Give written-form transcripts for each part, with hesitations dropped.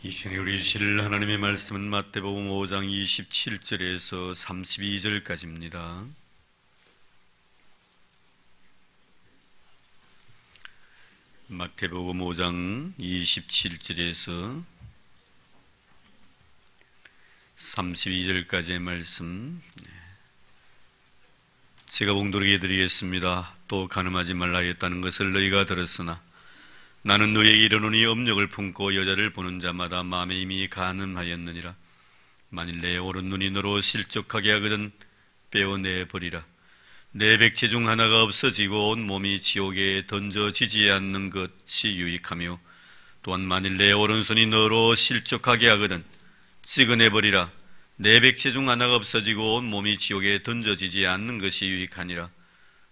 이 시간에 우리 주실 하나님의 말씀은 마태복음 5장 27절에서 32절까지입니다. 마태복음 5장 27절에서 32절까지의 말씀 제가 봉독해 드리겠습니다. 또 간음하지 말라 했다는 것을 너희가 들었으나 나는 너희에게 이르노니 업력을 품고 여자를 보는 자마다 마음에 이미 간음하였느니라. 만일 내 오른눈이 너로 실족하게 하거든 빼어내버리라. 내 백체 중 하나가 없어지고 온 몸이 지옥에 던져지지 않는 것이 유익하며, 또한 만일 내 오른손이 너로 실족하게 하거든 찍어내버리라. 내 백체 중 하나가 없어지고 온 몸이 지옥에 던져지지 않는 것이 유익하니라.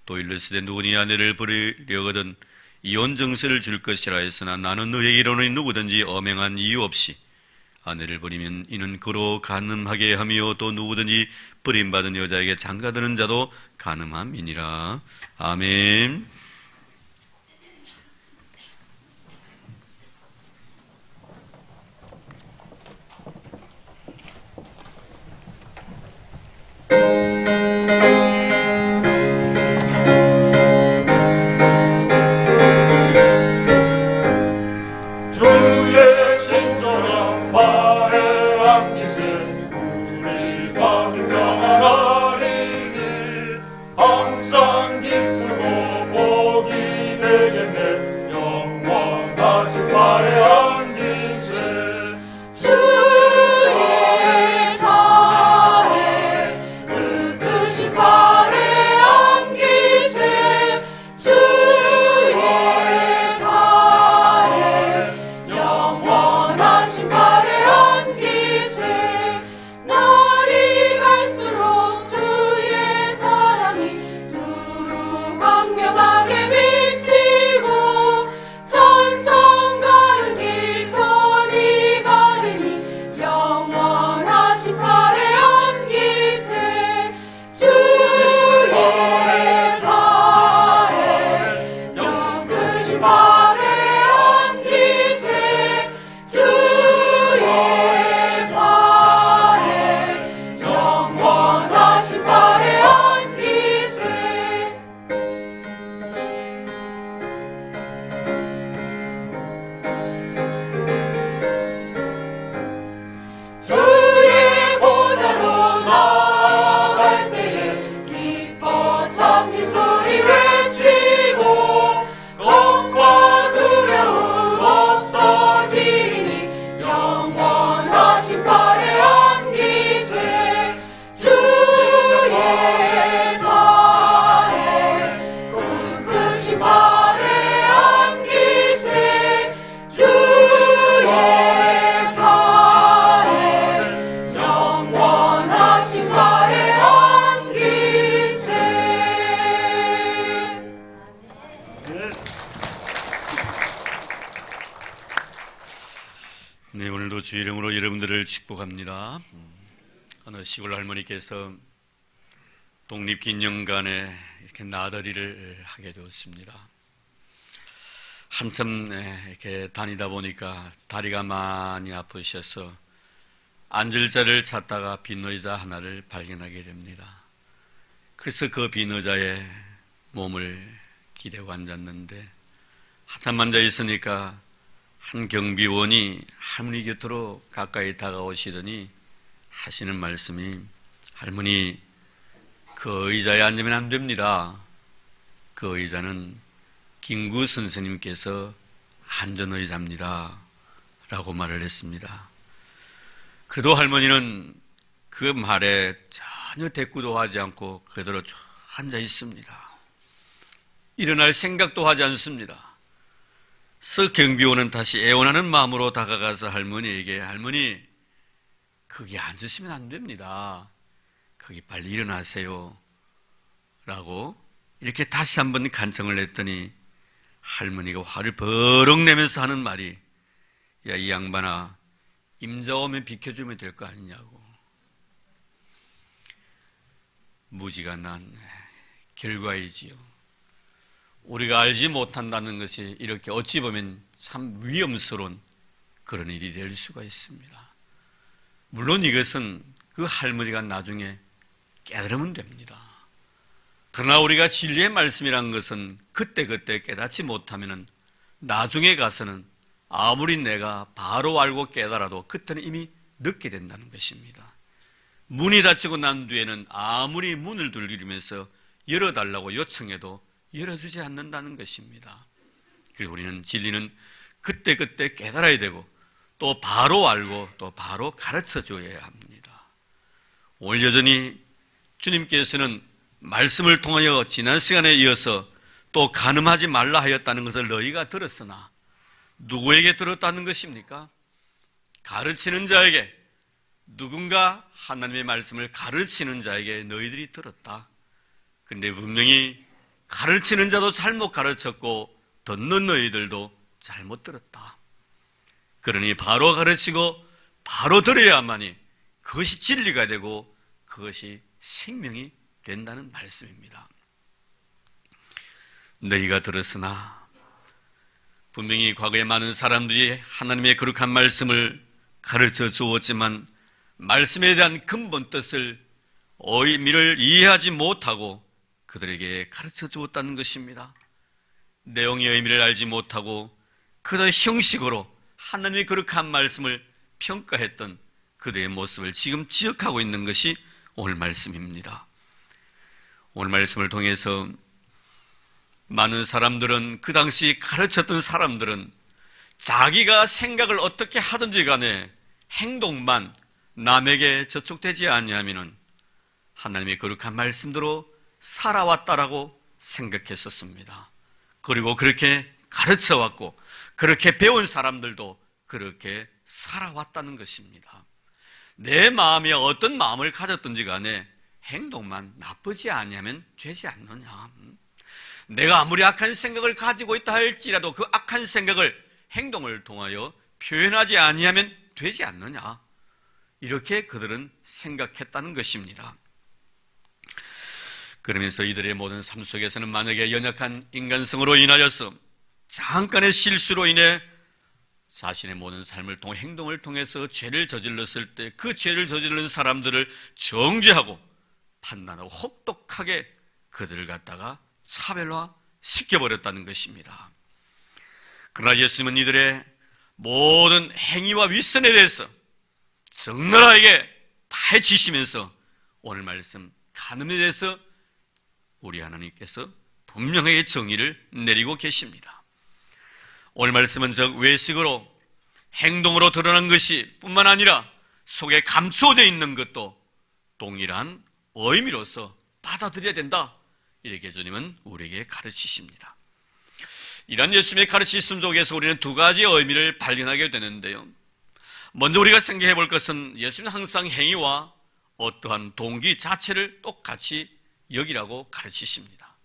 또 일러스되 누구니 아내를 버리려거든 이혼 증서를 줄 것이라 했으나 나는 너희에게 이르노니 누구든지 엄행한 이유 없이 아내를 버리면 이는 그로 간음하게 하며, 또 누구든지 버림받은 여자에게 장가드는 자도 간음함이니라. 아멘. 네, 오늘도 주의 이름으로 여러분들을 축복합니다. 어느 시골 할머니께서 독립기념관에 이렇게 나들이를 하게 되었습니다. 한참 이렇게 다니다 보니까 다리가 많이 아프셔서 앉을 자리를 찾다가 빈 의자 하나를 발견하게 됩니다. 그래서 그 빈 의자에 몸을 기대고 앉았는데 한참 앉아 있으니까 한 경비원이 할머니 곁으로 가까이 다가오시더니 하시는 말씀이, 할머니, 그 의자에 앉으면 안 됩니다. 그 의자는 김구 선생님께서 앉은 의자입니다. 라고 말을 했습니다. 그래도 할머니는 그 말에 전혀 대꾸도 하지 않고 그대로 쭉 앉아 있습니다. 일어날 생각도 하지 않습니다. 그래서 경비원은 다시 애원하는 마음으로 다가가서 할머니에게, 할머니, 거기 앉으시면 안 됩니다. 거기 빨리 일어나세요. 라고 이렇게 다시 한번 간청을 했더니 할머니가 화를 버럭 내면서 하는 말이, 야, 이 양반아, 임자 오면 비켜주면 될 거 아니냐고. 무지간한 결과이지요. 우리가 알지 못한다는 것이 이렇게 어찌 보면 참 위험스러운 그런 일이 될 수가 있습니다. 물론 이것은 그 할머니가 나중에 깨달으면 됩니다. 그러나 우리가 진리의 말씀이란 것은 그때그때 깨닫지 못하면 나중에 가서는 아무리 내가 바로 알고 깨달아도 그때는 이미 늦게 된다는 것입니다. 문이 닫히고 난 뒤에는 아무리 문을 두드리면서 열어달라고 요청해도 열어주지 않는다는 것입니다. 그리고 우리는 진리는 그때그때 깨달아야 되고 또 바로 알고 또 바로 가르쳐 줘야 합니다. 오늘 여전히 주님께서는 말씀을 통하여 지난 시간에 이어서 또 간음하지 말라 하였다는 것을 너희가 들었으나 누구에게 들었다는 것입니까? 가르치는 자에게, 누군가 하나님의 말씀을 가르치는 자에게 너희들이 들었다. 근데 분명히 가르치는 자도 잘못 가르쳤고 듣는 너희들도 잘못 들었다. 그러니 바로 가르치고 바로 들어야만이 그것이 진리가 되고 그것이 생명이 된다는 말씀입니다. 너희가 들었으나, 분명히 과거에 많은 사람들이 하나님의 거룩한 말씀을 가르쳐 주었지만 말씀에 대한 근본 뜻을, 의미를 이해하지 못하고 그들에게 가르쳐 주었다는 것입니다. 내용의 의미를 알지 못하고 그들의 형식으로 하나님의 거룩한 말씀을 평가했던 그들의 모습을 지금 지적하고 있는 것이 오늘 말씀입니다. 오늘 말씀을 통해서 많은 사람들은, 그 당시 가르쳤던 사람들은 자기가 생각을 어떻게 하든지 간에 행동만 남에게 저촉되지 아니하면은 하나님의 거룩한 말씀대로 살아왔다라고 생각했었습니다. 그리고 그렇게 가르쳐왔고 그렇게 배운 사람들도 그렇게 살아왔다는 것입니다. 내 마음에 어떤 마음을 가졌든지 간에 행동만 나쁘지 아니하면 되지 않느냐. 내가 아무리 악한 생각을 가지고 있다 할지라도 그 악한 생각을 행동을 통하여 표현하지 아니하면 되지 않느냐. 이렇게 그들은 생각했다는 것입니다. 그러면서 이들의 모든 삶 속에서는 만약에 연약한 인간성으로 인하여서 잠깐의 실수로 인해 자신의 모든 삶을 통해 행동을 통해서 죄를 저질렀을 때 그 죄를 저지른 사람들을 정죄하고 판단하고 혹독하게 그들을 갖다가 차별화 시켜버렸다는 것입니다. 그러나 예수님은 이들의 모든 행위와 윗선에 대해서 적나라하게 파헤치시면서 오늘 말씀 간음에 대해서 우리 하나님께서 분명하게 정의를 내리고 계십니다. 오늘 말씀은 즉 외식으로 행동으로 드러난 것이 뿐만 아니라 속에 감추어져 있는 것도 동일한 의미로서 받아들여야 된다. 이렇게 주님은 우리에게 가르치십니다. 이런 예수님의 가르치심 속에서 우리는 두 가지 의미를 발견하게 되는데요. 먼저 우리가 생각해 볼 것은 예수님은 항상 행위와 어떠한 동기 자체를 똑같이 여기라고 가르치십니다.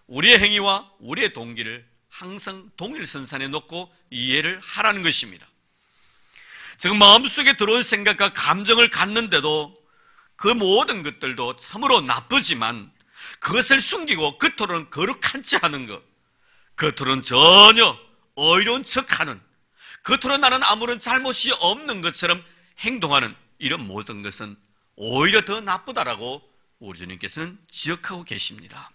우리의 행위와 우리의 동기를 항상 동일선상에 놓고 이해를 하라는 것입니다. 즉 마음속에 들어온 생각과 감정을 갖는데도 그 모든 것들도 참으로 나쁘지만 그것을 숨기고 겉으로는 거룩한 체 하는 것, 겉으로는 전혀 의로운 척하는, 겉으로 나는 아무런 잘못이 없는 것처럼 행동하는 이런 모든 것은 오히려 더 나쁘다라고 우리 주님께서는 지적하고 계십니다.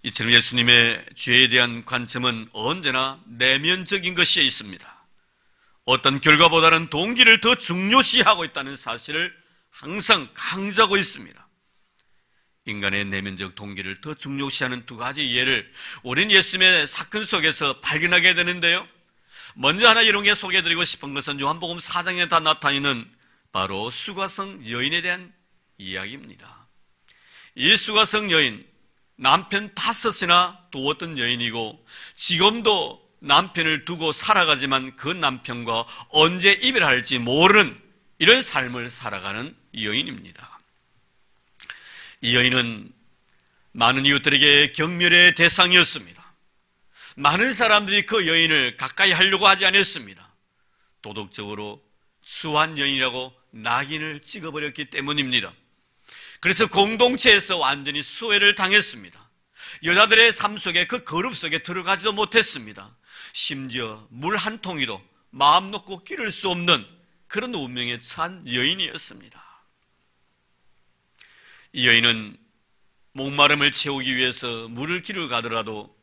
이처럼 예수님의 죄에 대한 관점은 언제나 내면적인 것이 있습니다. 어떤 결과보다는 동기를 더 중요시하고 있다는 사실을 항상 강조하고 있습니다. 인간의 내면적 동기를 더 중요시하는 두 가지 예를 우린 예수님의 사건 속에서 발견하게 되는데요. 먼저 하나 이런 게 소개해드리고 싶은 것은 요한복음 4장에 다 나타나는 바로 수가성 여인에 대한 이야기입니다. 이 수가성 여인, 남편 5이나 두었던 여인이고 지금도 남편을 두고 살아가지만 그 남편과 언제 이별할지 모르는 이런 삶을 살아가는 여인입니다. 이 여인은 많은 이웃들에게 경멸의 대상이었습니다. 많은 사람들이 그 여인을 가까이 하려고 하지 않았습니다. 도덕적으로 수한 여인이라고 낙인을 찍어버렸기 때문입니다. 그래서 공동체에서 완전히 수혜를 당했습니다. 여자들의 삶 속에 그 거룩 속에 들어가지도 못했습니다. 심지어 물 한 통이도 마음 놓고 기를 수 없는 그런 운명에 처한 여인이었습니다. 이 여인은 목마름을 채우기 위해서 물을 기르러 가더라도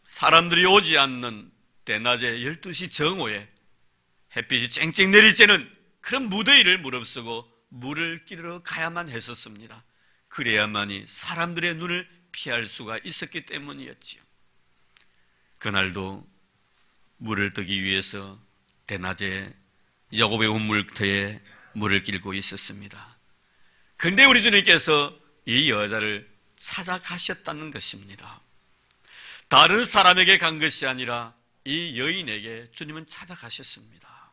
사람들이 오지 않는 대낮에 12시 정오에 햇빛이 쨍쨍 내릴 때는 그런 무더위를 무릅쓰고 물을 기르러 가야만 했었습니다. 그래야만이 사람들의 눈을 피할 수가 있었기 때문이었지요. 그날도 물을 뜨기 위해서 대낮에 야곱의 우물터에 물을 길고 있었습니다. 그런데 우리 주님께서 이 여자를 찾아가셨다는 것입니다. 다른 사람에게 간 것이 아니라 이 여인에게 주님은 찾아가셨습니다.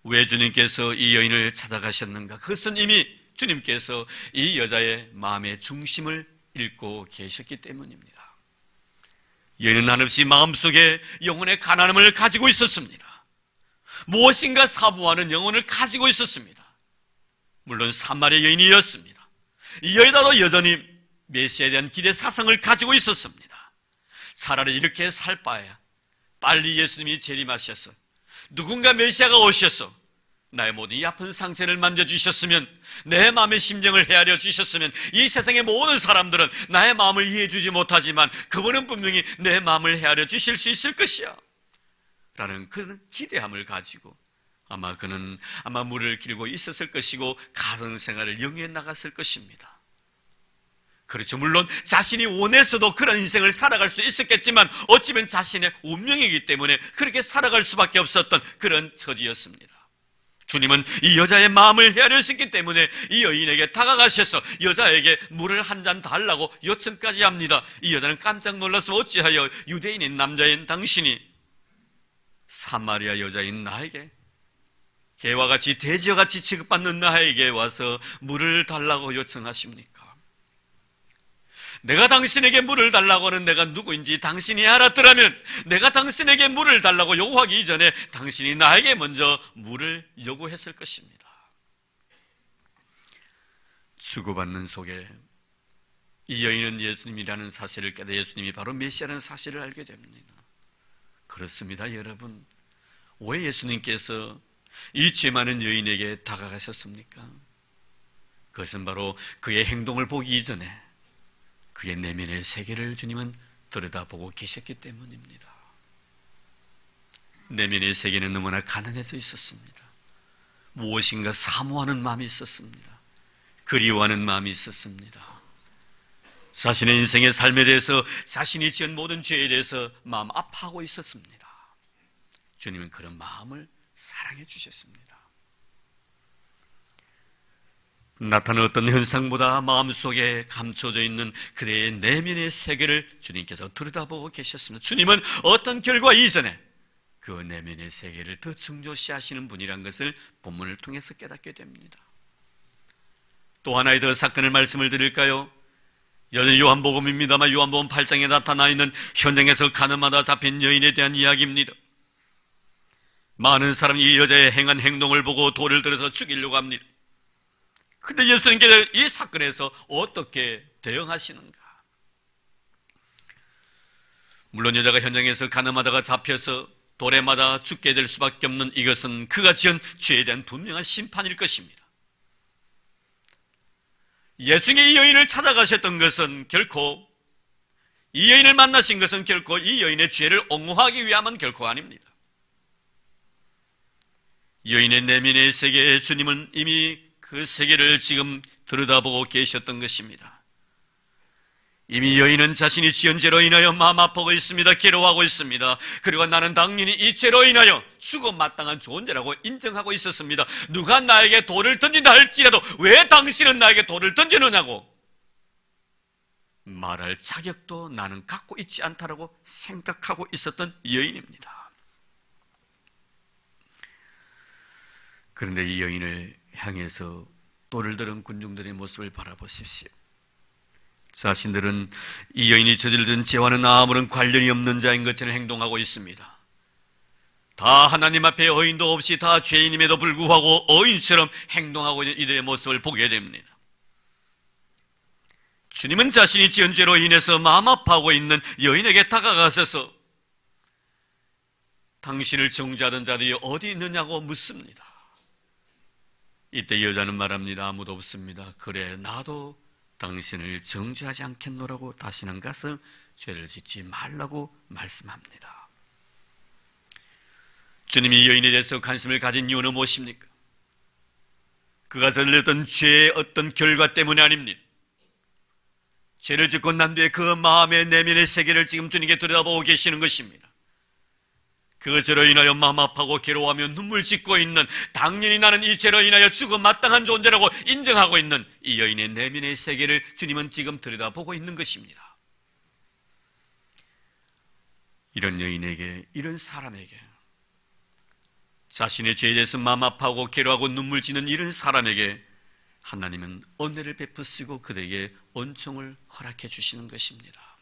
왜 주님께서 이 여인을 찾아가셨는가? 그것은 이미 주님께서 이 여자의 마음의 중심을 읽고 계셨기 때문입니다. 여인은 한없이 마음속에 영혼의 가난함을 가지고 있었습니다. 무엇인가 사모하는 영혼을 가지고 있었습니다. 물론 사마리아 여인이었습니다. 이 여인도 여전히 메시아에 대한 기대 사상을 가지고 있었습니다. 차라리 이렇게 살 바에야 빨리 예수님이 재림하셔서 누군가 메시아가 오셔서 나의 모든 이 아픈 상처를 만져주셨으면, 내 마음의 심정을 헤아려 주셨으면, 이 세상의 모든 사람들은 나의 마음을 이해해 주지 못하지만 그분은 분명히 내 마음을 헤아려 주실 수 있을 것이야 라는 그런 기대함을 가지고 그는 물을 길고 있었을 것이고 가정생활을 영위해 나갔을 것입니다. 그렇죠. 물론 자신이 원해서도 그런 인생을 살아갈 수 있었겠지만 어찌면 자신의 운명이기 때문에 그렇게 살아갈 수밖에 없었던 그런 처지였습니다. 주님은 이 여자의 마음을 헤아렸기 때문에 이 여인에게 다가가셔서 여자에게 물을 한 잔 달라고 요청까지 합니다. 이 여자는 깜짝 놀라서 어찌하여 유대인인 남자인 당신이 사마리아 여자인 나에게, 개와 같이 돼지와 같이 취급받는 나에게 와서 물을 달라고 요청하십니까? 내가 당신에게 물을 달라고 하는 내가 누구인지 당신이 알았더라면 내가 당신에게 물을 달라고 요구하기 이전에 당신이 나에게 먼저 물을 요구했을 것입니다. 주고받는 속에 이 여인은 예수님이라는 사실을 깨달아 예수님이 바로 메시아라는 사실을 알게 됩니다. 그렇습니다, 여러분. 왜 예수님께서 이 죄 많은 여인에게 다가가셨습니까? 그것은 바로 그의 행동을 보기 이전에 그의 내면의 세계를 주님은 들여다보고 계셨기 때문입니다. 내면의 세계는 너무나 가난해져 있었습니다. 무엇인가 사모하는 마음이 있었습니다. 그리워하는 마음이 있었습니다. 자신의 인생의 삶에 대해서, 자신이 지은 모든 죄에 대해서 마음 아파하고 있었습니다. 주님은 그런 마음을 사랑해 주셨습니다. 나타나는 어떤 현상보다 마음속에 감춰져 있는 그대의 내면의 세계를 주님께서 들여다보고 계셨습니다. 주님은 어떤 결과 이전에 그 내면의 세계를 더 중요시 하시는 분이란 것을 본문을 통해서 깨닫게 됩니다. 또 하나의 더 사건을 말씀을 드릴까요? 여전히 요한복음입니다만 요한복음 8장에 나타나 있는 현장에서 가늠하다 잡힌 여인에 대한 이야기입니다. 많은 사람이 이 여자의 행한 행동을 보고 돌을 들어서 죽이려고 합니다. 근데 예수님께서 이 사건에서 어떻게 대응하시는가? 물론 여자가 현장에서 가늠하다가 잡혀서 돌에 맞아 죽게 될 수밖에 없는 이것은 그가 지은 죄에 대한 분명한 심판일 것입니다. 예수님이 이 여인을 찾아가셨던 것은 결코, 이 여인을 만나신 것은 결코 이 여인의 죄를 옹호하기 위함은 결코 아닙니다. 여인의 내면의 세계에 주님은 이미 그 세계를 지금 들여다보고 계셨던 것입니다. 이미 여인은 자신이 지은 죄로 인하여 마음 아파하고 있습니다. 괴로워하고 있습니다. 그리고 나는 당연히 이 죄로 인하여 죽어 마땅한 존재라고 인정하고 있었습니다. 누가 나에게 돌을 던진다 할지라도 왜 당신은 나에게 돌을 던지느냐고 말할 자격도 나는 갖고 있지 않다라고 생각하고 있었던 여인입니다. 그런데 이 여인을 향해서 돌을 들은 군중들의 모습을 바라보십시오. 자신들은 이 여인이 저지른 죄와는 아무런 관련이 없는 자인 것처럼 행동하고 있습니다. 다 하나님 앞에 어인도 없이 다 죄인임에도 불구하고 어인처럼 행동하고 있는 이들의 모습을 보게 됩니다. 주님은 자신이 지은 죄로 인해서 마음 아파하고 있는 여인에게 다가가셔서 당신을 정죄하던 자들이 어디 있느냐고 묻습니다. 이때 여자는 말합니다. 아무도 없습니다. 그래, 나도 당신을 정죄하지 않겠노라고 다시는 가서 죄를 짓지 말라고 말씀합니다. 주님이 여인에 대해서 관심을 가진 이유는 무엇입니까? 그가 저질렀던 죄의 어떤 결과 때문이 아닙니다. 죄를 짓고 난 뒤에 그 마음의 내면의 세계를 지금 주님께 들여다보고 계시는 것입니다. 그 죄로 인하여 마음 아파하고 괴로워하며 눈물 짓고 있는, 당연히 나는 이 죄로 인하여 죽음 마땅한 존재라고 인정하고 있는 이 여인의 내면의 세계를 주님은 지금 들여다보고 있는 것입니다. 이런 여인에게, 이런 사람에게, 자신의 죄에 대해서 마음 아파하고 괴로워하고 눈물 짓는 이런 사람에게 하나님은 은혜를 베푸시고 그에게 은총을 허락해 주시는 것입니다.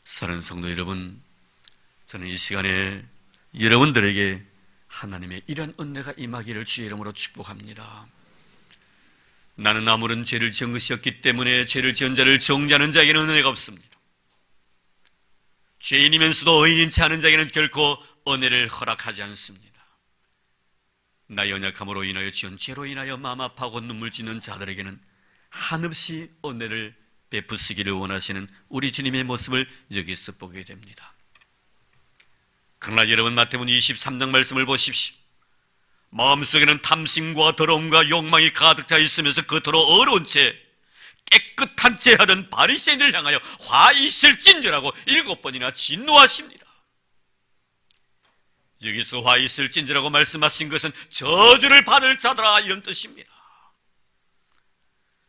사랑하는 성도 여러분, 저는 이 시간에 여러분들에게 하나님의 이런 은혜가 임하기를 주의 이름으로 축복합니다. 나는 아무런 죄를 지은 것이 없기 때문에 죄를 지은 자를 정죄하는 자에게는 은혜가 없습니다. 죄인이면서도 의인인 채 하는 자에게는 결코 은혜를 허락하지 않습니다. 나의 연약함으로 인하여 지은 죄로 인하여 마음 아파하고 눈물 짓는 자들에게는 한없이 은혜를 베푸시기를 원하시는 우리 주님의 모습을 여기서 보게 됩니다. 그러나 여러분, 마태복음 23장 말씀을 보십시오. 마음속에는 탐심과 더러움과 욕망이 가득 차 있으면서 겉으로 어려운 채 깨끗한 채 하던 바리새인들을 향하여 화 있을진저라고 7번이나 진노하십니다. 여기서 화 있을진저라고 말씀하신 것은 저주를 받을 자들아, 이런 뜻입니다.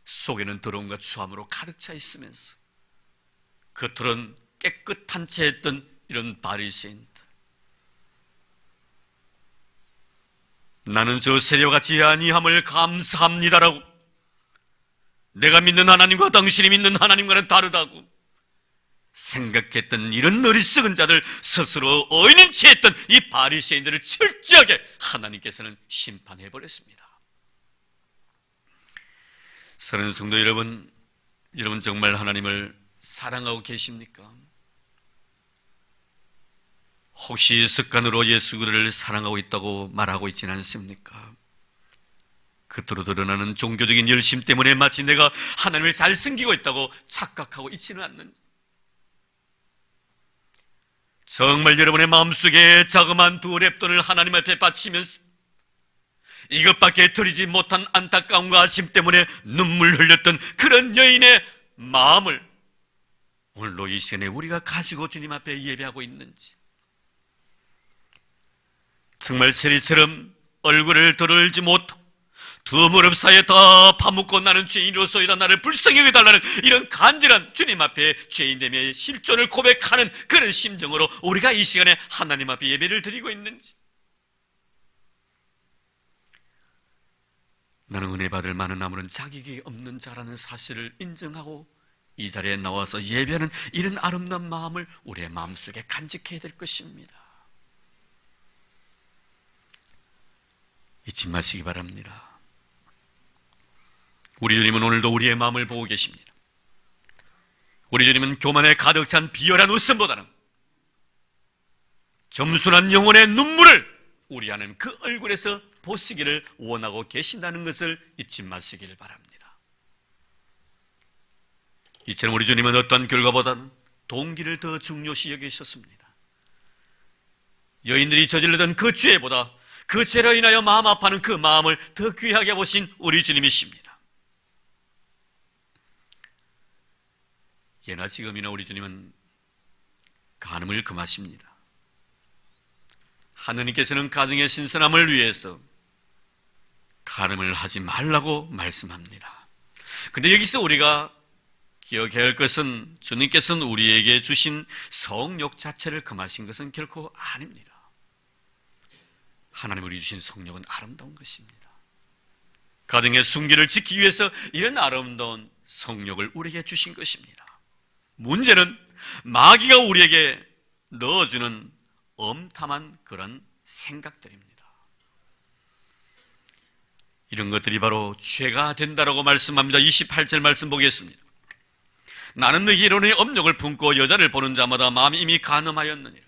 속에는 더러움과 추함으로 가득 차 있으면서 겉으로는 깨끗한 채 했던 이런 바리새인들, 나는 저 세례와 같이 아니함을 감사합니다라고, 내가 믿는 하나님과 당신이 믿는 하나님과는 다르다고 생각했던 이런 어리석은 자들, 스스로 의인인 채 했던 이 바리새인들을 철저하게 하나님께서는 심판해버렸습니다. 사랑하는 성도 여러분, 여러분 정말 하나님을 사랑하고 계십니까? 혹시 습관으로 예수 그리스도를 사랑하고 있다고 말하고 있지는 않습니까? 겉으로 드러나는 종교적인 열심 때문에 마치 내가 하나님을 잘 섬기고 있다고 착각하고 있지는 않는지, 정말 여러분의 마음속에 자그마한 두 랩돈을 하나님 앞에 바치면서 이것밖에 드리지 못한 안타까움과 아심 때문에 눈물 흘렸던 그런 여인의 마음을 오늘로 이 시간에 우리가 가지고 주님 앞에 예배하고 있는지, 정말 세리처럼 얼굴을 들을지 못하고 두 무릎 사이에 다 파묻고 나는 죄인으로서이다, 나를 불쌍히 여겨달라는 이런 간절한 주님 앞에 죄인됨의 실존을 고백하는 그런 심정으로 우리가 이 시간에 하나님 앞에 예배를 드리고 있는지, 나는 은혜 받을 만한 아무런 자격이 없는 자라는 사실을 인정하고 이 자리에 나와서 예배하는 이런 아름다운 마음을 우리의 마음속에 간직해야 될 것입니다. 잊지 마시기 바랍니다. 우리 주님은 오늘도 우리의 마음을 보고 계십니다. 우리 주님은 교만에 가득 찬 비열한 웃음보다는 겸손한 영혼의 눈물을 우리 하나님 그 얼굴에서 보시기를 원하고 계신다는 것을 잊지 마시기를 바랍니다. 이처럼 우리 주님은 어떠한 결과보다는 동기를 더 중요시 여기셨습니다. 여인들이 저질렀던 그 죄보다 그 죄로 인하여 마음 아파하는 그 마음을 더 귀하게 보신 우리 주님이십니다. 예나 지금이나 우리 주님은 간음을 금하십니다. 하느님께서는 가정의 신선함을 위해서 간음을 하지 말라고 말씀합니다. 근데 여기서 우리가 기억해야 할 것은 주님께서는 우리에게 주신 성욕 자체를 금하신 것은 결코 아닙니다. 하나님 우리 주신 성욕은 아름다운 것입니다. 가정의 순기를 지키기 위해서 이런 아름다운 성욕을 우리에게 주신 것입니다. 문제는 마귀가 우리에게 넣어주는 엄탐한 그런 생각들입니다. 이런 것들이 바로 죄가 된다라고 말씀합니다. 28절 말씀 보겠습니다. 나는 너희 이론의 업력을 품고 여자를 보는 자마다 마음이 이미 간음하였느니라.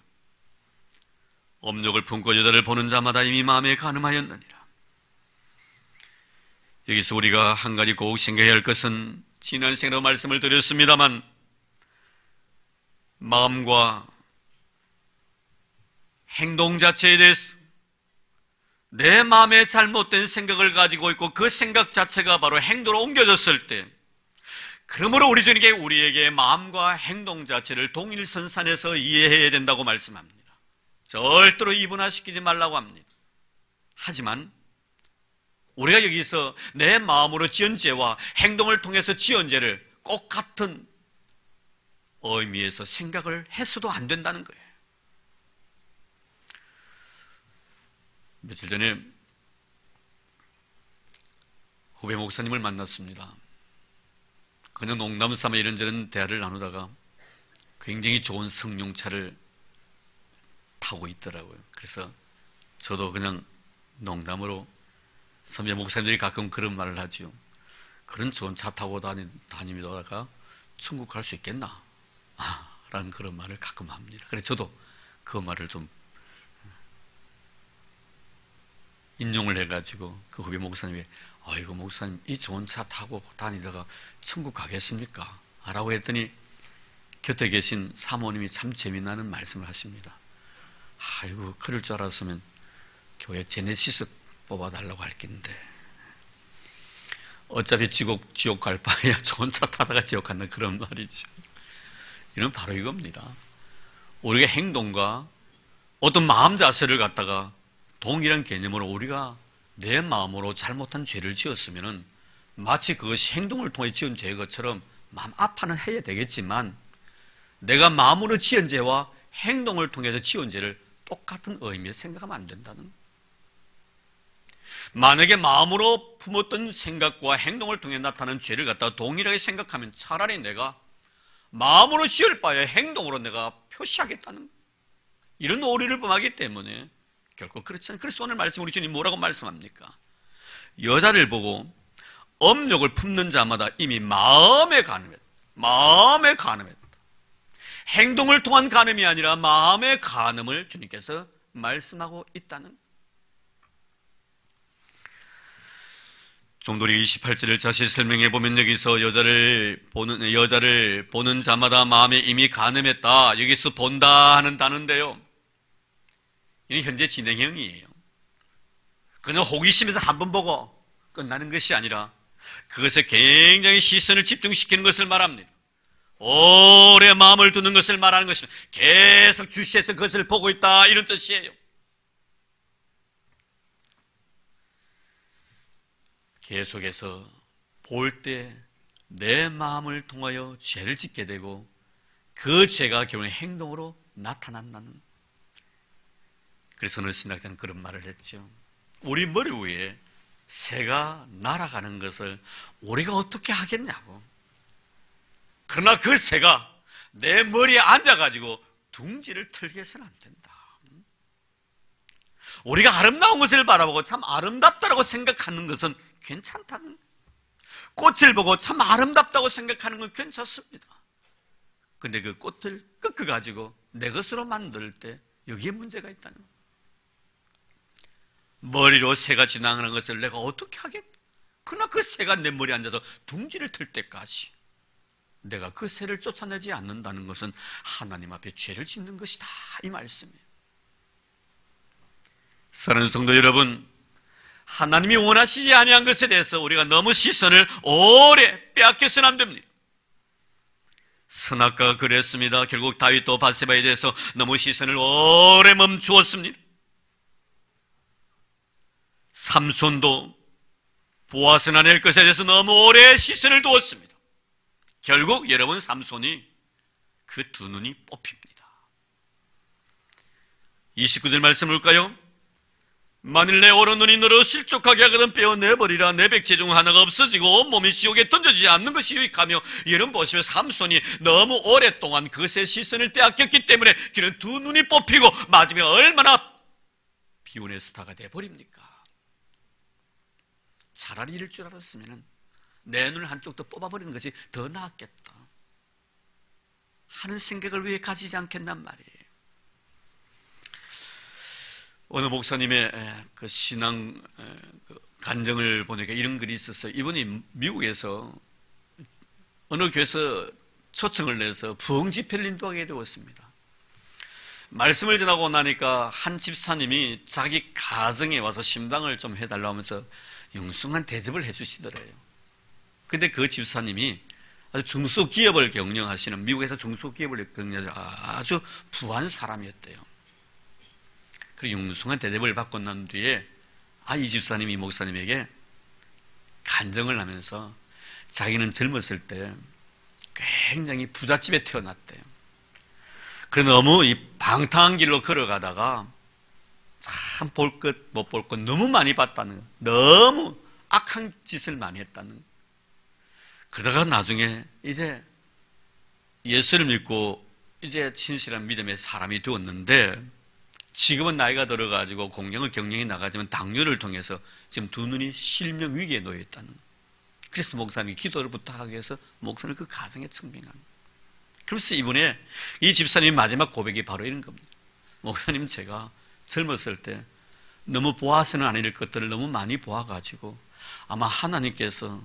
업력을 품고 여자를 보는 자마다 이미 마음에 간음하였느니라. 여기서 우리가 한 가지 꼭 생각해야 할 것은, 지난 시간에 말씀을 드렸습니다만, 마음과 행동 자체에 대해서 내 마음에 잘못된 생각을 가지고 있고 그 생각 자체가 바로 행동으로 옮겨졌을 때, 그러므로 우리에게 마음과 행동 자체를 동일선상에서 이해해야 된다고 말씀합니다. 절대로 이분화시키지 말라고 합니다. 하지만 우리가 여기서 내 마음으로 지은 죄와 행동을 통해서 지은 죄를 꼭 같은 의미에서 생각을 해서도 안 된다는 거예요. 며칠 전에 후배 목사님을 만났습니다. 그냥 농담 삼아 이런저런 대화를 나누다가 굉장히 좋은 승용차를 타고 있더라고요. 그래서 저도 그냥 농담으로, 선배 목사님들이 가끔 그런 말을 하죠. 그런 좋은 차 타고 다니다가 천국 갈 수 있겠나? 라는 그런 말을 가끔 합니다. 그래서 저도 그 말을 좀 인용을 해가지고 그 후배 목사님이, 아이고 목사님, 이 좋은 차 타고 다니다가 천국 가겠습니까? 라고 했더니 곁에 계신 사모님이 참 재미나는 말씀을 하십니다. 아이고, 그럴 줄 알았으면 교회 제네시스 뽑아달라고 할 텐데, 어차피 지옥 갈 바에야 좋은 차 타다가 지옥 간다, 그런 말이죠. 이는 바로 이겁니다. 우리가 행동과 어떤 마음 자세를 갖다가 동일한 개념으로 우리가 내 마음으로 잘못한 죄를 지었으면 마치 그것이 행동을 통해 지은 죄인 것처럼 마음 아파는 해야 되겠지만, 내가 마음으로 지은 죄와 행동을 통해서 지은 죄를 똑같은 의미에 생각하면 안 된다는 거예요. 만약에 마음으로 품었던 생각과 행동을 통해 나타나는 죄를 갖다가 동일하게 생각하면 차라리 내가 마음으로 지을 바에 행동으로 내가 표시하겠다는 거예요. 이런 오리를 범하기 때문에 결코 그렇지 않아요. 그래서 오늘 말씀 우리 주님 뭐라고 말씀합니까? 여자를 보고 업력을 품는 자마다 이미 마음에 간음했다. 마음에 간음했다. 행동을 통한 간음이 아니라 마음의 간음을 주님께서 말씀하고 있다는 거예요. 종돌이 28절을 자세히 설명해 보면 여기서 여자를 보는 자마다 마음에 이미 간음했다. 여기서 본다 하는 단어인데요, 이는 현재 진행형이에요. 그냥 호기심에서 한번 보고 끝나는 것이 아니라 그것에 굉장히 시선을 집중시키는 것을 말합니다. 오래 마음을 두는 것을 말하는 것입니다. 계속 주시해서 그것을 보고 있다, 이런 뜻이에요. 계속해서 볼 때 내 마음을 통하여 죄를 짓게 되고 그 죄가 결국 행동으로 나타난다는. 그래서 어느 신학자는 그런 말을 했죠. 우리 머리 위에 새가 날아가는 것을 우리가 어떻게 하겠냐고. 그러나 그 새가 내 머리에 앉아가지고 둥지를 틀게 해서는 안 된다. 우리가 아름다운 것을 바라보고 참 아름답다고 생각하는 것은 괜찮다는, 꽃을 보고 참 아름답다고 생각하는 건 괜찮습니다. 근데 그 꽃을 꺾어가지고 내 것으로 만들 때 여기에 문제가 있다는 거예요. 머리로 새가 지나가는 것을 내가 어떻게 하겠나? 그러나 그 새가 내 머리에 앉아서 둥지를 틀 때까지 내가 그 새를 쫓아내지 않는다는 것은 하나님 앞에 죄를 짓는 것이다, 이 말씀이에요. 사랑하는 성도 여러분, 하나님이 원하시지 아니한 것에 대해서 우리가 너무 시선을 오래 빼앗겨서는 안 됩니다. 선악과가 그랬습니다. 결국 다윗도 바세바에 대해서 너무 시선을 오래 멈추었습니다. 삼손도 보아스나 낼 것에 대해서 너무 오래 시선을 두었습니다. 결국 여러분, 삼손이 그 두 눈이 뽑힙니다. 29절 말씀 볼까요? 만일 내 오른눈이 너를 실족하게 하거든 빼어내버리라. 내 백제 중 하나가 없어지고 온몸이 지옥에 던져지지 않는 것이 유익하며. 여러분 보시면 삼손이 너무 오랫동안 그것의 시선을 빼앗겼기 때문에 그는 두 눈이 뽑히고 마지막에 얼마나 비운의 스타가 돼버립니까? 차라리 이럴 줄 알았으면 내 눈을 한쪽 더 뽑아버리는 것이 더 나았겠다 하는 생각을 왜 가지지 않겠단 말이에요. 어느 목사님의 그 신앙 간증을 보니까 이런 글이 있었어요. 이분이 미국에서 어느 교회에서 초청을 내서 부흥 집회를 인도하게 되었습니다. 말씀을 전하고 나니까 한 집사님이 자기 가정에 와서 신방을 좀 해달라고 하면서 융숭한 대접을 해주시더래요. 근데 그 집사님이 아주 중소기업을 경영하시는, 미국에서 중소기업을 경영하시는 아주 부한 사람이었대요. 그리고 융숭한 대접을 받고 난 뒤에 이 집사님이 목사님에게 간증을 하면서 자기는 젊었을 때 굉장히 부잣집에 태어났대요. 그래 너무 이 방탕한 길로 걸어가다가 참 볼 것 못 볼 것 너무 많이 봤다는, 너무 악한 짓을 많이 했다는. 그러다가 나중에 이제 예수를 믿고 이제 진실한 믿음의 사람이 되었는데, 지금은 나이가 들어가지고 공경을 경영해 나가지만 당뇨를 통해서 지금 두 눈이 실명 위기에 놓여 있다는. 그래서 목사님이 기도를 부탁하기 위해서 목사를 그 가정에 청빙한. 그래서 이번에 이 집사님의 마지막 고백이 바로 이런 겁니다. 목사님, 제가 젊었을 때 너무 보아서는 안 될 것들을 너무 많이 보아가지고 아마 하나님께서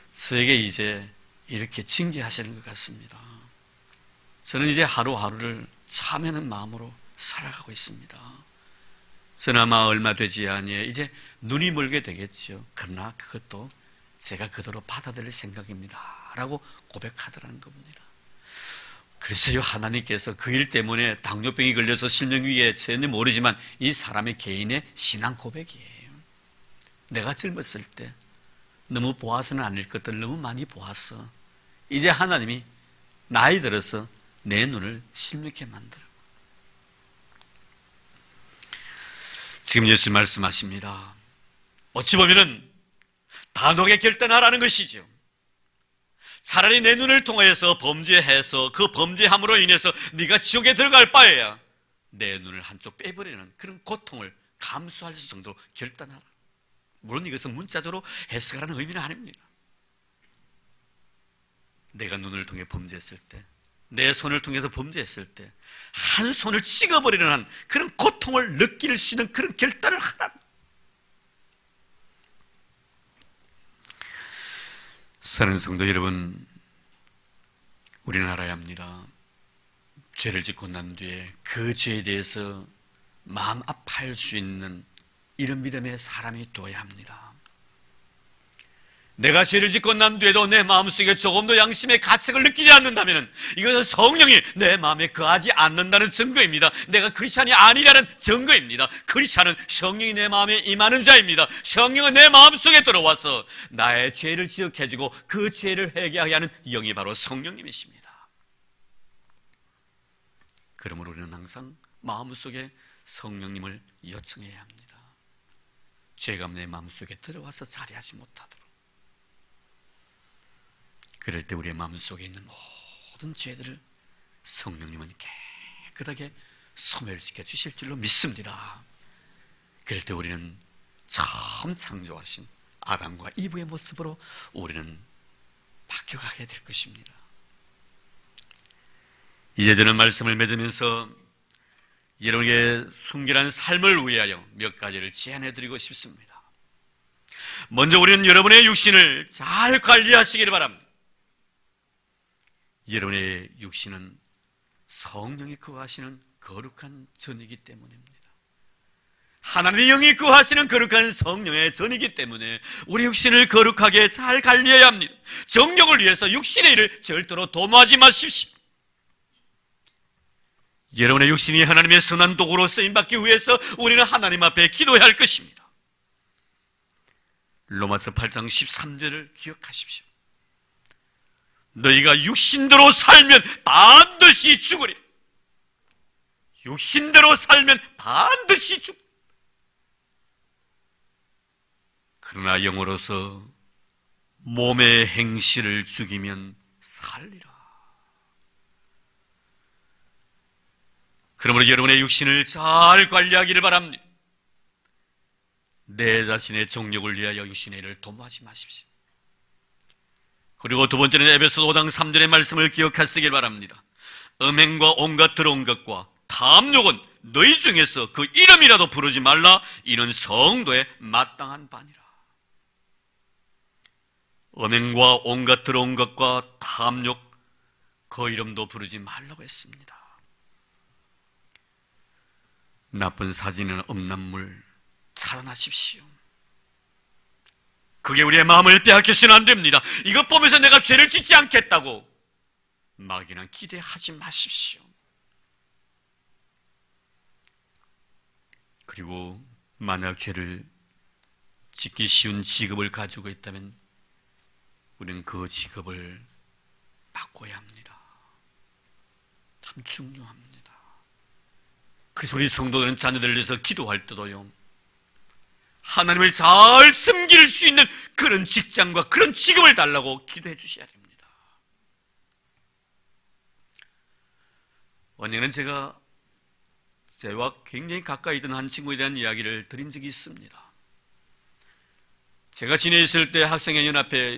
저에게 이제 이렇게 징계하시는 것 같습니다. 저는 이제 하루하루를 참회하는 마음으로 살아가고 있습니다. 저는 아마 얼마 되지 아니에 이제 눈이 멀게 되겠지요. 그러나 그것도 제가 그대로 받아들일 생각입니다 라고 고백하더라는 겁니다. 그래서요, 하나님께서 그 일 때문에 당뇨병이 걸려서 실명위기에 처했는지 모르지만 이 사람의 개인의 신앙 고백이에요. 내가 젊었을 때 너무 보아서는 안 될 것들을 너무 많이 보았어. 이제 하나님이 나이 들어서 내 눈을 실명케 만들어. 지금 예수님 말씀하십니다. 어찌 보면은 단호하게 결단하라는 것이죠. 차라리 내 눈을 통하여서 범죄해서 그 범죄함으로 인해서 네가 지옥에 들어갈 바에야 내 눈을 한쪽 빼버리는 그런 고통을 감수할 정도로 결단하라. 물론 이것은 문자적으로 해석하라는 의미는 아닙니다. 내가 눈을 통해 범죄했을 때, 내 손을 통해서 범죄했을 때 한 손을 찍어버리는 한 그런 고통을 느낄 수 있는 그런 결단을 하라. 사랑하는 성도 여러분, 우리는 알아야 합니다. 죄를 짓고 난 뒤에 그 죄에 대해서 마음 아파할 수 있는 이런 믿음의 사람이 되어야 합니다. 내가 죄를 짓고 난 뒤에도 내 마음속에 조금도 양심의 가책을 느끼지 않는다면 이것은 성령이 내 마음에 거하지 않는다는 증거입니다. 내가 크리스찬이 아니라는 증거입니다. 크리스찬은 성령이 내 마음에 임하는 자입니다. 성령은 내 마음속에 들어와서 나의 죄를 지적해주고 그 죄를 회개하게 하는 영이 바로 성령님이십니다. 그러므로 우리는 항상 마음속에 성령님을 요청해야 합니다. 죄가 내 마음속에 들어와서 자리하지 못하도록. 그럴 때 우리의 마음속에 있는 모든 죄들을 성령님은 깨끗하게 소멸시켜 주실 줄로 믿습니다. 그럴 때 우리는 처음 창조하신 아담과 이브의 모습으로 우리는 바뀌어가게 될 것입니다. 이제 저는 말씀을 맺으면서 여러분에게 순결한 삶을 위하여 몇 가지를 제안해드리고 싶습니다. 먼저 우리는 여러분의 육신을 잘 관리하시기를 바랍니다. 여러분의 육신은 성령이 거하시는 거룩한 전이기 때문입니다. 하나님의 영이 거하시는 거룩한 성령의 전이기 때문에 우리 육신을 거룩하게 잘 관리해야 합니다. 정욕을 위해서 육신의 일을 절대로 도모하지 마십시오. 여러분의 육신이 하나님의 선한 도구로 쓰임받기 위해서 우리는 하나님 앞에 기도해야 할 것입니다. 로마서 8장 13절을 기억하십시오. 너희가 육신대로 살면 반드시 죽으리. 육신대로 살면 반드시 죽. 그러나 영으로서 몸의 행실을 죽이면 살리라. 그러므로 여러분의 육신을 잘 관리하기를 바랍니다. 내 자신의 정욕을 위하여 육신의 일을 도모하지 마십시오. 그리고 두 번째는 에베소 5장 3절의 말씀을 기억하시길 바랍니다. 음행과 온갖 더러운 것과 탐욕은 너희 중에서 그 이름이라도 부르지 말라. 이는 성도의 마땅한 반이라. 음행과 온갖 더러운 것과 탐욕, 그 이름도 부르지 말라고 했습니다. 나쁜 사진이나 음란물 차단하십시오. 그게 우리의 마음을 빼앗겨서는 안 됩니다. 이것 보면서 내가 죄를 짓지 않겠다고 막연한 기대하지 마십시오. 그리고 만약 죄를 짓기 쉬운 직업을 가지고 있다면 우리는 그 직업을 바꿔야 합니다. 참 중요합니다. 그래서 우리 성도들은 자녀들을 위해서 기도할 때도요, 하나님을 잘 섬길 수 있는 그런 직장과 그런 직업을 달라고 기도해 주셔야 됩니다. 언젠가는 제가 저와 굉장히 가까이 있던 한 친구에 대한 이야기를 드린 적이 있습니다. 제가 진해 있을 때 학생회 연합회,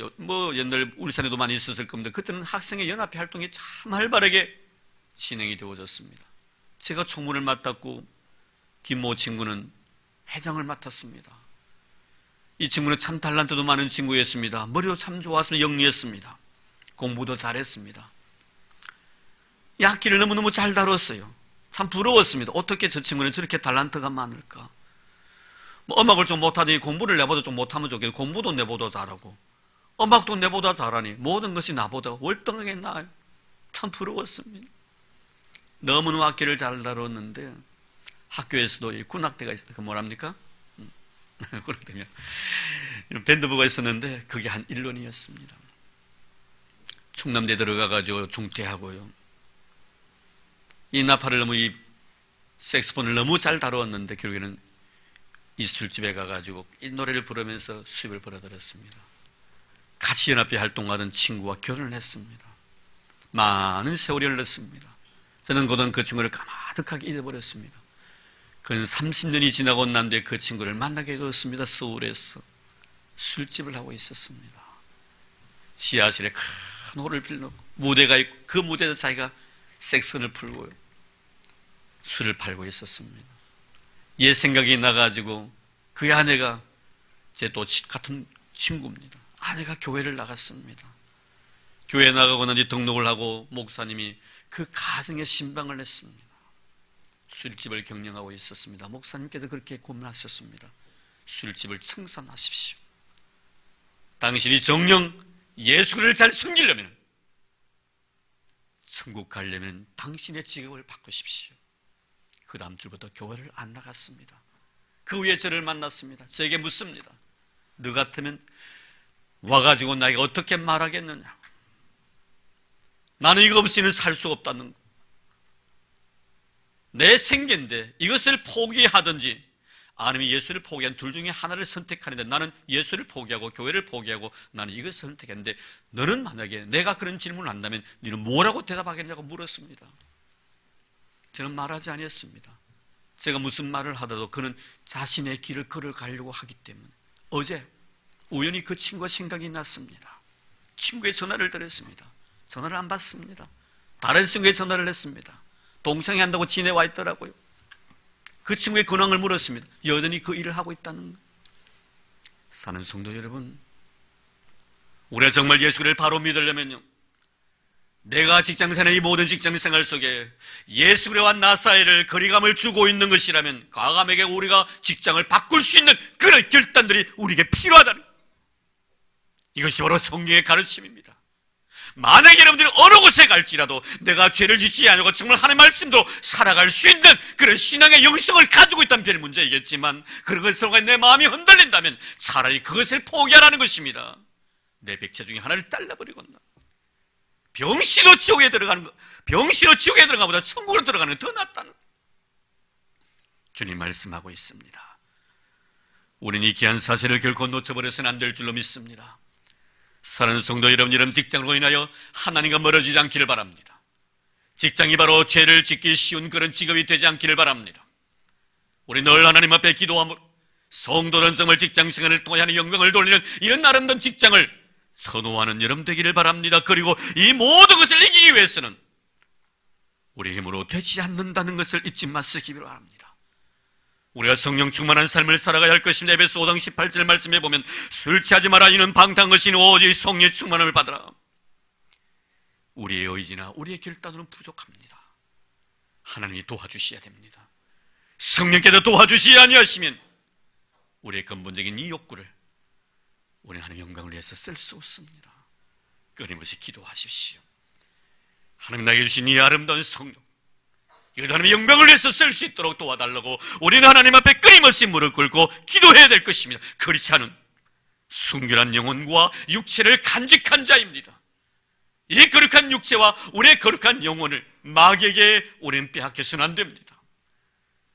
옛날 울산에도 많이 있었을 겁니다. 그때는 학생회 연합회 활동이 참 활발하게 진행이 되어졌습니다. 제가 총무를 맡았고 김모 친구는 회장을 맡았습니다. 이 친구는 참 달란트도 많은 친구였습니다. 머리도 참 좋았으면 영리했습니다. 공부도 잘했습니다. 이 악기를 너무너무 잘 다뤘어요. 참 부러웠습니다. 어떻게 저 친구는 저렇게 달란트가 많을까? 음악을 좀 못하더니 공부를 내보다 좀 못하면 좋겠고, 공부도 내보다 잘하고 음악도 내보다 잘하니 모든 것이 나보다 월등하게 나아요. 참 부러웠습니다. 너무너무 악기를 잘 다뤘는데 학교에서도 이 군악대가 있어요. 그 뭐랍니까? 군악대면 밴드부가 있었는데 그게 한 1년이었습니다. 충남대 들어가가지고 중퇴하고요. 이 나팔을 너무, 이 색스폰을 너무 잘 다루었는데 결국에는 이 술집에 가가지고 이 노래를 부르면서 수입을 벌어들였습니다. 같이 연합회 활동하던 친구와 결혼을 했습니다. 많은 세월이 흘렀습니다. 저는 그동안 그 친구를 가마득하게 잊어버렸습니다. 그는 30년이 지나고 난 뒤에 그 친구를 만나게 되었습니다. 서울에서 술집을 하고 있었습니다. 지하실에 큰 홀을 빌려놓고 무대가 있고 그 무대에서 자기가 색선을 풀고요, 술을 팔고 있었습니다. 옛 생각이 나가지고 그의 아내가 제 또 같은 친구입니다. 아내가 교회를 나갔습니다. 교회 나가고 난 뒤 등록을 하고 목사님이 그 가정에 신방을 했습니다. 술집을 경영하고 있었습니다. 목사님께서 그렇게 고민하셨습니다. 술집을 청산하십시오. 당신이 정녕 예수를 잘 섬기려면, 천국 가려면 당신의 직업을 바꾸십시오. 그 다음 주부터 교회를 안 나갔습니다. 그 후에 저를 만났습니다. 저에게 묻습니다. 너 같으면 와가지고 나에게 어떻게 말하겠느냐? 나는 이거 없이는 살 수 없다는 거. 내 생계인데 이것을 포기하든지 아니면 예수를 포기한 둘 중에 하나를 선택하는데 나는 예수를 포기하고 교회를 포기하고 나는 이것을 선택했는데 너는 만약에 내가 그런 질문을 한다면 너는 뭐라고 대답하겠냐고 물었습니다. 저는 말하지 않았습니다. 제가 무슨 말을 하더라도 그는 자신의 길을 걸어가려고 하기 때문에 어제 우연히 그 친구가 생각이 났습니다. 친구의 전화를 드렸습니다. 전화를 안 받습니다. 다른 친구의 전화를 했습니다. 동창회 한다고 지내와 있더라고요. 그 친구의 근황을 물었습니다. 여전히 그 일을 하고 있다는 거. 사는 성도 여러분, 우리가 정말 예수를 바로 믿으려면요, 내가 직장생활, 이 모든 직장생활 속에 예수 그리스도와 나 사이를 거리감을 주고 있는 것이라면 과감하게 우리가 직장을 바꿀 수 있는 그런 결단들이 우리에게 필요하다는, 이것이 바로 성경의 가르침입니다. 만약에 여러분들이 어느 곳에 갈지라도 내가 죄를 짓지 않고 정말 하나님의 말씀대로 살아갈 수 있는 그런 신앙의 영성을 가지고 있다면 별 문제이겠지만 그런 것으로 내 마음이 흔들린다면 차라리 그것을 포기하라는 것입니다. 내 백체 중에 하나를 잘라버리거나 병시로 지옥에 들어가는 거, 병시로 지옥에 들어가는 것보다 천국으로 들어가는 게 더 낫다는 거. 주님 말씀하고 있습니다. 우리는 이 귀한 사실을 결코 놓쳐버려서는 안 될 줄로 믿습니다. 사랑하는 성도 여러분, 이런 직장으로 인하여 하나님과 멀어지지 않기를 바랍니다. 직장이 바로 죄를 짓기 쉬운 그런 직업이 되지 않기를 바랍니다. 우리 늘 하나님 앞에 기도함으로 성도는 정말 직장 생활을 통해 하는 영광을 돌리는 이런 아름다운 직장을 선호하는 여러분 되기를 바랍니다. 그리고 이 모든 것을 이기기 위해서는 우리 힘으로 되지 않는다는 것을 잊지 마시기 바랍니다. 우리가 성령 충만한 삶을 살아가야 할 것입니다. 에베소 5장 18절 말씀에 보면 술 취하지 마라. 이는 방탕한 것이니 오직 성령의 충만함을 받으라. 우리의 의지나 우리의 결단으로는 부족합니다. 하나님이 도와주셔야 됩니다. 성령께서 도와주시지 아니하시면 우리의 근본적인 이 욕구를 우리 하나님 영광을 위해서 쓸 수 없습니다. 끊임없이 기도하십시오. 하나님 나에게 주신 이 아름다운 성령, 이것 하나님의 영광을 위해서 쓸 수 있도록 도와달라고 우리는 하나님 앞에 끊임없이 무릎 꿇고 기도해야 될 것입니다. 그렇지 않은 순결한 영혼과 육체를 간직한 자입니다. 이 거룩한 육체와 우리의 거룩한 영혼을 마귀에게 우리는 빼앗겨서는 안 됩니다.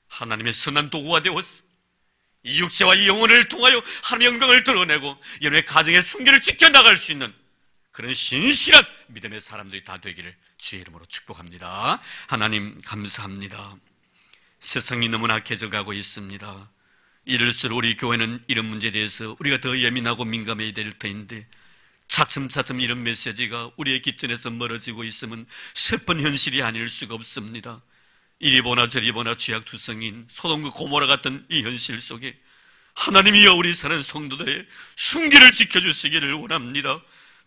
하나님의 선한 도구가 되어서 이 육체와 이 영혼을 통하여 하나님의 영광을 드러내고 여러분의 가정의 순결을 지켜나갈 수 있는 그런 신실한 믿음의 사람들이 다 되기를 주의 이름으로 축복합니다. 하나님 감사합니다. 세상이 너무나 악해져가고 있습니다. 이럴수록 우리 교회는 이런 문제에 대해서 우리가 더 예민하고 민감해야 될 터인데 차츰차츰 이런 메시지가 우리의 기천에서 멀어지고 있으면 슬픈 현실이 아닐 수가 없습니다. 이리 보나 저리 보나 죄악투성인 소돔과 고모라 같은 이 현실 속에 하나님이여 우리 사는 성도들의 순기를 지켜주시기를 원합니다.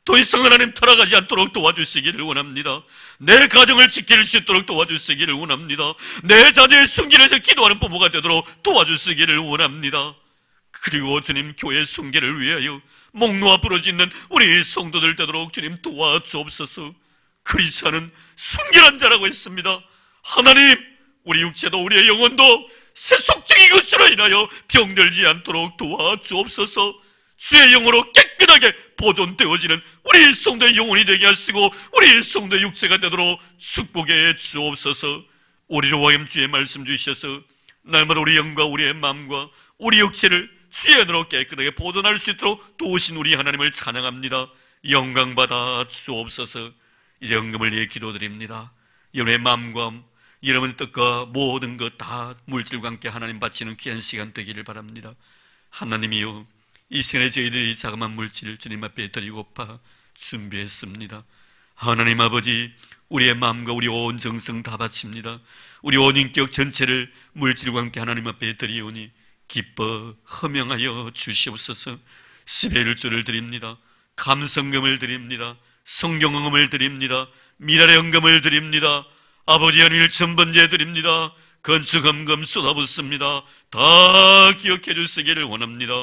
더 이상 하나님 타락하지 않도록 도와주시기를 원합니다. 내 가정을 지킬 수 있도록 도와주시기를 원합니다. 내 자녀의 순기를 기도하는 부모가 되도록 도와주시기를 원합니다. 그리고 주님 교회 순기를 위하여 목 놓아 부르짖는 우리 성도들 되도록 주님 도와주옵소서. 그리스도는 순결한 자라고 했습니다. 하나님 우리 육체도 우리의 영혼도 세속적인 것으로 인하여 병들지 않도록 도와주옵소서. 주의 영으로 깨끗하게 보존되어지는 우리 성도의 영혼이 되게 하시고 우리 성도의 육체가 되도록 축복해 주옵소서. 우리로 하여금 주의 말씀 주셔서 날마다 우리 영과 우리의 마음과 우리 육체를 주의 은혜로 깨끗하게 보존할 수 있도록 도우신 우리 하나님을 찬양합니다. 영광받아 주옵소서. 이 영금을 위해 기도드립니다. 여러분의 마음과 여러분의 뜻과 모든 것 다 물질과 함께 하나님 바치는 귀한 시간 되기를 바랍니다. 하나님이여 이 시간에 저희들이 자그마한 물질을 주님 앞에 드리고파 준비했습니다. 하나님 아버지 우리의 마음과 우리 온 정성 다 바칩니다. 우리 온 인격 전체를 물질과 함께 하나님 앞에 드리오니 기뻐 허명하여 주시옵소서. 11조를 드립니다. 감성금을 드립니다. 성경응음을 드립니다. 미랄의 헌금을 드립니다. 아버지 하나님 천번제 드립니다. 건축헌금 쏟아붓습니다. 다 기억해 주시기를 원합니다.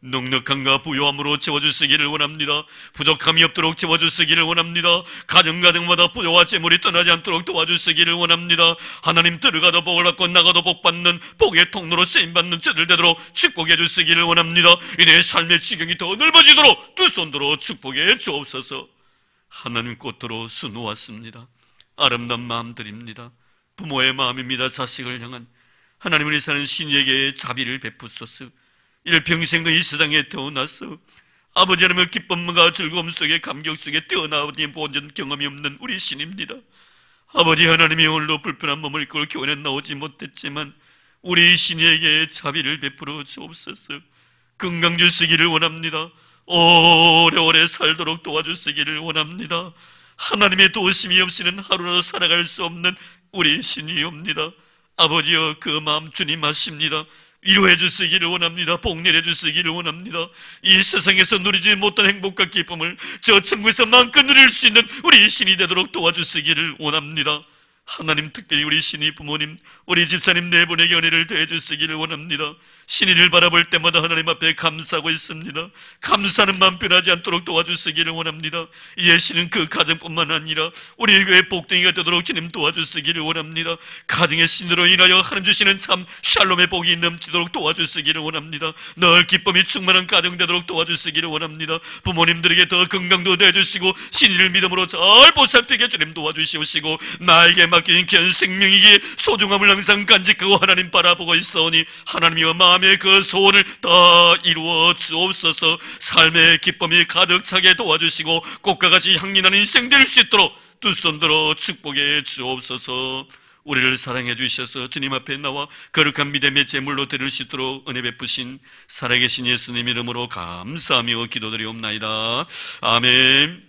넉넉함과 부요함으로 채워주시기를 원합니다. 부족함이 없도록 채워주시기를 원합니다. 가정마다 부요와 재물이 떠나지 않도록 도와주시기를 원합니다. 하나님 들어가도 복을 받고 나가도 복받는 복의 통로로 쓰임받는 저들 되도록 축복해 주시기를 원합니다. 이내 삶의 지경이 더 넓어지도록 두 손으로 축복해 주옵소서. 하나님 꽃으로 수놓았습니다. 아름다운 마음들입니다. 부모의 마음입니다. 자식을 향한 하나님 우리 사는 신에게 자비를 베푸소서. 이를 평생도 이 세상에 태어나서 아버지 하나님의 기쁨과 즐거움 속에 감격 속에 뛰어나오니 본전 경험이 없는 우리 신입니다. 아버지 하나님이 오늘도 불편한 몸을 이끌고 교회에 나오지 못했지만 우리 신에게 자비를 베풀어 주옵소서. 건강 주시기를 원합니다. 오래오래 살도록 도와주시기를 원합니다. 하나님의 도우심이 없이는 하루라도 살아갈 수 없는 우리 신이옵니다. 아버지여 그 마음 주님 아십니다. 위로해 주시기를 원합니다. 복내려 주시기를 원합니다. 이 세상에서 누리지 못한 행복과 기쁨을 저 천국에서 마음껏 누릴 수 있는 우리 신이 되도록 도와주시기를 원합니다. 하나님 특별히 우리 신이 부모님 우리 집사님 네 분에게 은혜를 더해 주시기를 원합니다. 신이를 바라볼 때마다 하나님 앞에 감사하고 있습니다. 감사하는 마음 변하지 않도록 도와주시기를 원합니다. 이 신은 그 가정뿐만 아니라 우리 교회 복덩이가 되도록 주님 도와주시기를 원합니다. 가정의 신으로 인하여 하나님 주시는 참 샬롬의 복이 넘치도록 도와주시기를 원합니다. 늘 기쁨이 충만한 가정 되도록 도와주시기를 원합니다. 부모님들에게 더 건강도 내주시고 신이를 믿음으로 잘 보살피게 주님 도와주시옵시고 나에게 맡긴 귀한 생명이기에 소중함을 항상 간직하고 하나님 바라보고 있사오니 하나님이여 마음의 그 소원을 다 이루어 주옵소서. 삶의 기쁨이 가득 차게 도와주시고 꽃과 같이 향기나는 인생 될 수 있도록 두 손 들어 축복해 주옵소서. 우리를 사랑해 주셔서 주님 앞에 나와 거룩한 믿음의 제물로 드릴 수 있도록 은혜 베푸신 살아계신 예수님 이름으로 감사하며 기도드리옵나이다. 아멘.